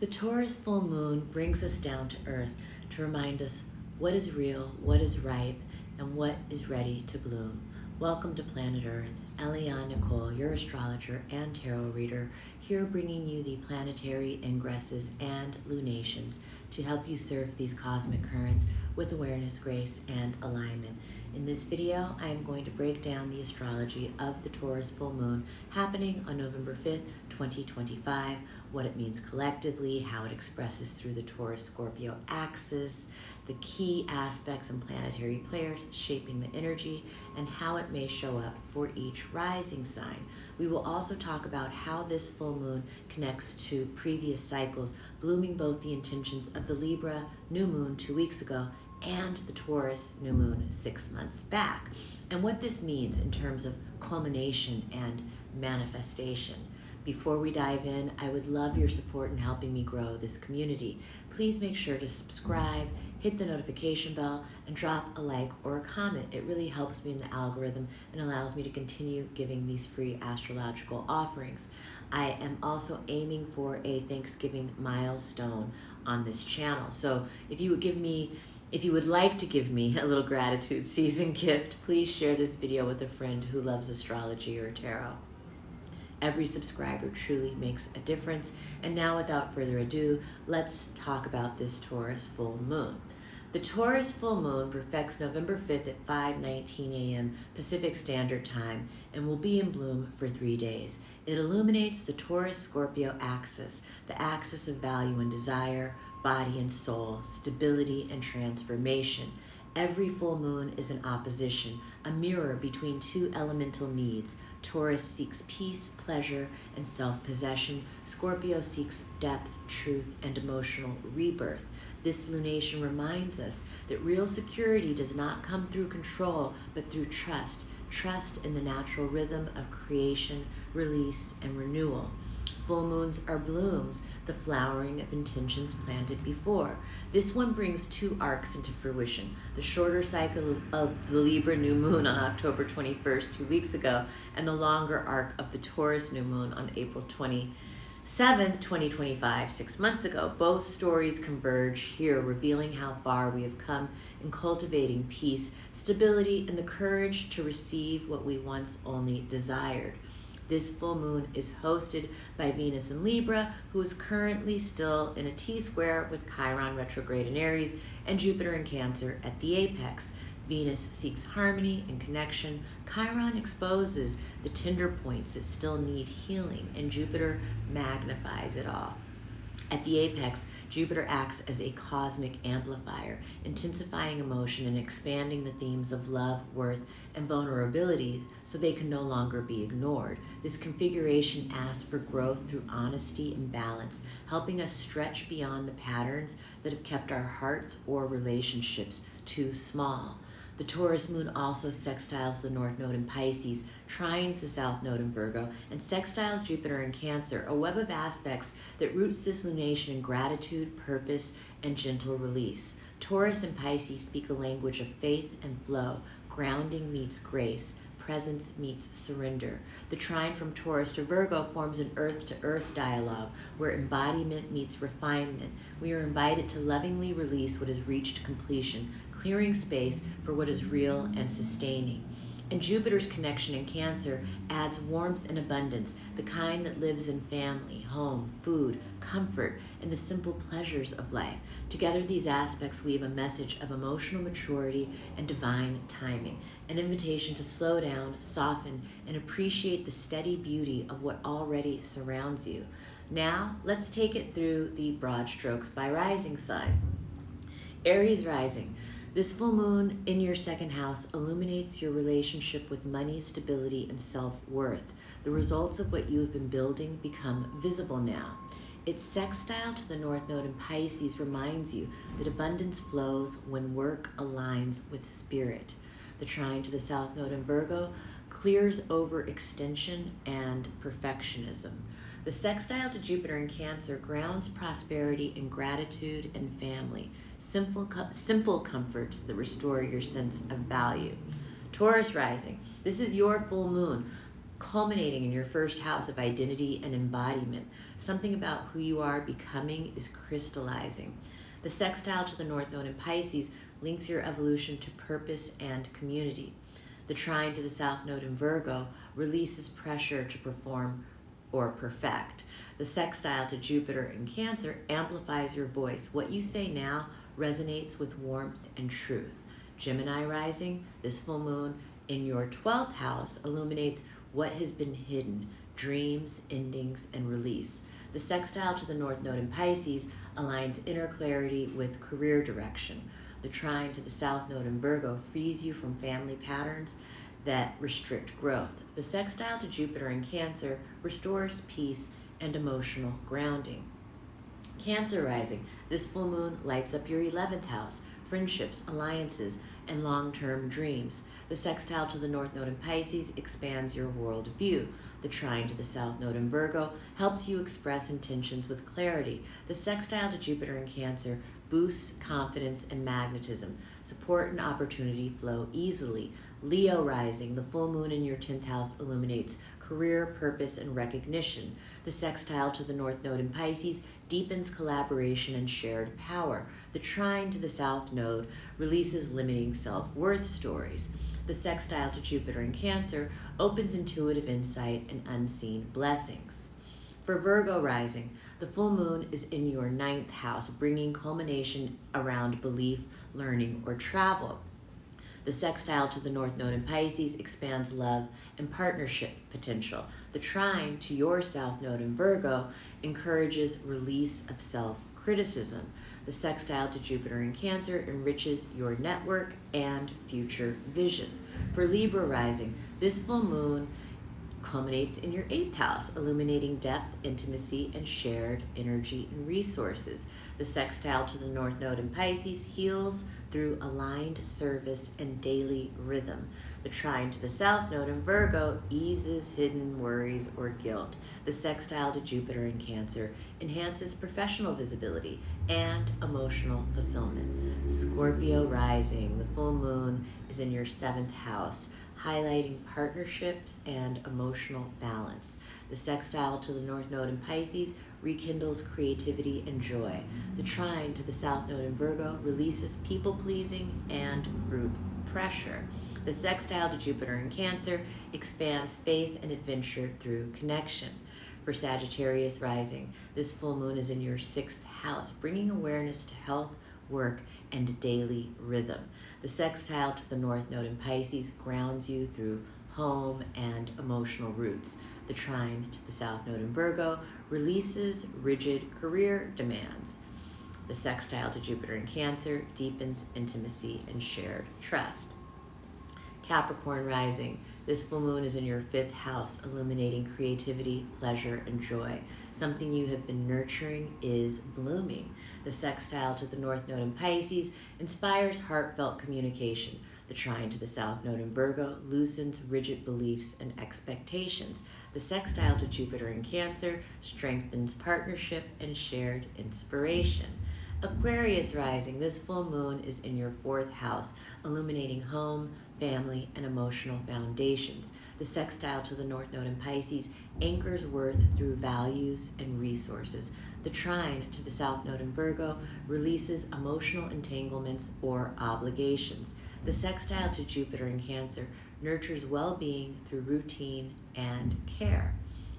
The Taurus full moon brings us down to earth to remind us what is real, what is ripe, and what is ready to bloom. Welcome to Planet Earth. Eliane, Nicole, your astrologer and tarot reader, here bringing you the planetary ingresses and lunations to help you surf these cosmic currents with awareness, grace, and alignment. In this video, I am going to break down the astrology of the Taurus full moon happening on November 5th, 2025, what it means collectively, how it expresses through the Taurus-Scorpio axis, the key aspects and planetary players shaping the energy, and how it may show up for each rising sign. We will also talk about how this full moon connects to previous cycles, blooming both the intentions of the Libra new moon 2 weeks ago and the Taurus new moon 6 months back, and what this means in terms of culmination and manifestation. Before we dive in, I would love your support in helping me grow this community. Please make sure to subscribe, hit the notification bell, and drop a like or a comment. It really helps me in the algorithm and allows me to continue giving these free astrological offerings. I am also aiming for a Thanksgiving milestone on this channel. So if you would like to give me a little gratitude season gift, please share this video with a friend who loves astrology or tarot. Every subscriber truly makes a difference. And now, without further ado, let's talk about this Taurus full moon. The Taurus full moon perfects November 5th at 5:19 a.m. Pacific Standard Time and will be in bloom for 3 days. It illuminates the Taurus-Scorpio axis, the axis of value and desire, body and soul, stability and transformation. Every full moon is an opposition, a mirror between two elemental needs. Taurus seeks peace, pleasure, and self-possession. Scorpio seeks depth, truth, and emotional rebirth. This lunation reminds us that real security does not come through control, but through trust. Trust in the natural rhythm of creation, release, and renewal. Full moons are blooms, the flowering of intentions planted before. This one brings two arcs into fruition. The shorter cycle of the Libra new moon on October 21st, 2 weeks ago, and the longer arc of the Taurus new moon on April 27th, 2025, 6 months ago. Both stories converge here, revealing how far we have come in cultivating peace, stability, and the courage to receive what we once only desired. This full moon is hosted by Venus in Libra, who is currently still in a T-square with Chiron retrograde in Aries and Jupiter in Cancer at the apex. Venus seeks harmony and connection. Chiron exposes the tender points that still need healing, and Jupiter magnifies it all. At the apex, Jupiter acts as a cosmic amplifier, intensifying emotion and expanding the themes of love, worth, and vulnerability so they can no longer be ignored. This configuration asks for growth through honesty and balance, helping us stretch beyond the patterns that have kept our hearts or relationships too small. The Taurus moon also sextiles the North Node in Pisces, trines the South Node in Virgo, and sextiles Jupiter in Cancer, a web of aspects that roots this lunation in gratitude, purpose, and gentle release. Taurus and Pisces speak a language of faith and flow. Grounding meets grace. Presence meets surrender. The trine from Taurus to Virgo forms an earth-to-earth dialogue where embodiment meets refinement. We are invited to lovingly release what has reached completion, clearing space for what is real and sustaining. And Jupiter's connection in Cancer adds warmth and abundance, the kind that lives in family, home, food, comfort, and the simple pleasures of life. Together, these aspects weave a message of emotional maturity and divine timing, an invitation to slow down, soften, and appreciate the steady beauty of what already surrounds you. Now, let's take it through the broad strokes by rising sign. Aries Rising. This full moon in your second house illuminates your relationship with money, stability, and self-worth. The results of what you have been building become visible now. Its sextile to the North Node in Pisces reminds you that abundance flows when work aligns with spirit. The trine to the South Node in Virgo clears overextension and perfectionism. The sextile to Jupiter in Cancer grounds prosperity in gratitude and family, simple comforts that restore your sense of value. Taurus Rising, this is your full moon, culminating in your first house of identity and embodiment. Something about who you are becoming is crystallizing. The sextile to the North Node in Pisces links your evolution to purpose and community. The trine to the South Node in Virgo releases pressure to perform or perfect. The sextile to Jupiter in Cancer amplifies your voice. What you say now resonates with warmth and truth. Gemini Rising, this full moon in your 12th house illuminates what has been hidden, dreams, endings, and release. The sextile to the North Node in Pisces aligns inner clarity with career direction. The trine to the South Node in Virgo frees you from family patterns that restrict growth. The sextile to Jupiter in Cancer restores peace and emotional grounding. Cancer Rising, this full moon lights up your 11th house, friendships, alliances, and long-term dreams. The sextile to the North Node in Pisces expands your worldview. The trine to the South Node in Virgo helps you express intentions with clarity. The sextile to Jupiter in Cancer boosts confidence and magnetism. Support and opportunity flow easily. Leo Rising, the full moon in your 10th house illuminates career, purpose, and recognition. The sextile to the North Node in Pisces deepens collaboration and shared power. The trine to the South Node releases limiting self-worth stories. The sextile to Jupiter in Cancer opens intuitive insight and unseen blessings. For Virgo Rising, the full moon is in your 9th house, bringing culmination around belief, learning, or travel. The sextile to the North Node in Pisces expands love and partnership potential. The trine to your South Node in Virgo encourages release of self-criticism. The sextile to Jupiter in Cancer enriches your network and future vision. For Libra Rising, this full moon culminates in your 8th house, illuminating depth, intimacy, and shared energy and resources. The sextile to the North Node in Pisces heals through aligned service and daily rhythm. The trine to the South Node in Virgo eases hidden worries or guilt. The sextile to Jupiter in Cancer enhances professional visibility and emotional fulfillment. Scorpio Rising, the full moon is in your 7th house, highlighting partnerships and emotional balance. The sextile to the North Node in Pisces rekindles creativity and joy. The trine to the South Node in Virgo releases people-pleasing and group pressure. The sextile to Jupiter in Cancer expands faith and adventure through connection. For Sagittarius Rising, this full moon is in your 6th house, bringing awareness to health, work, and daily rhythm. The sextile to the North Node in Pisces grounds you through home and emotional roots. The trine to the South Node in Virgo releases rigid career demands. The sextile to Jupiter in Cancer deepens intimacy and shared trust. Capricorn Rising, this full moon is in your 5th house, illuminating creativity, pleasure, and joy. Something you have been nurturing is blooming. The sextile to the North Node in Pisces inspires heartfelt communication. The trine to the South Node in Virgo loosens rigid beliefs and expectations. The sextile to Jupiter in Cancer strengthens partnership and shared inspiration. Aquarius Rising, this full moon is in your 4th house, illuminating home, family, and emotional foundations. The sextile to the North Node in Pisces anchors worth through values and resources. The trine to the South Node in Virgo releases emotional entanglements or obligations. The sextile to Jupiter in Cancer nurtures well-being through routine and care.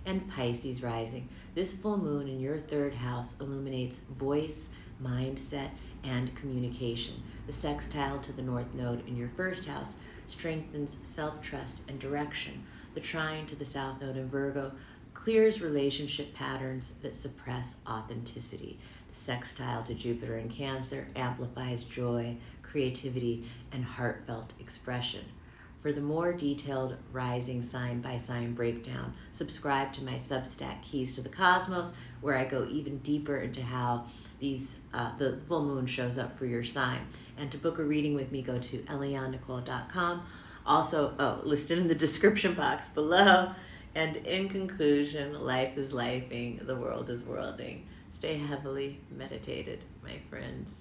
And Pisces Rising, this full moon in your 3rd house illuminates voice, mindset, and communication. The sextile to the North Node in your 1st house strengthens self-trust and direction. The trine to the South Node in Virgo clears relationship patterns that suppress authenticity. The sextile to Jupiter in Cancer amplifies joy, creativity, and heartfelt expression. For the more detailed rising sign by sign breakdown, subscribe to my Substack, Keys to the Cosmos, where I go even deeper into how the full moon shows up for your sign. And to book a reading with me, go to elianenicole.com. Also, listed in the description box below. And in conclusion, life is lifing, the world is worlding. Stay heavily meditated, my friends.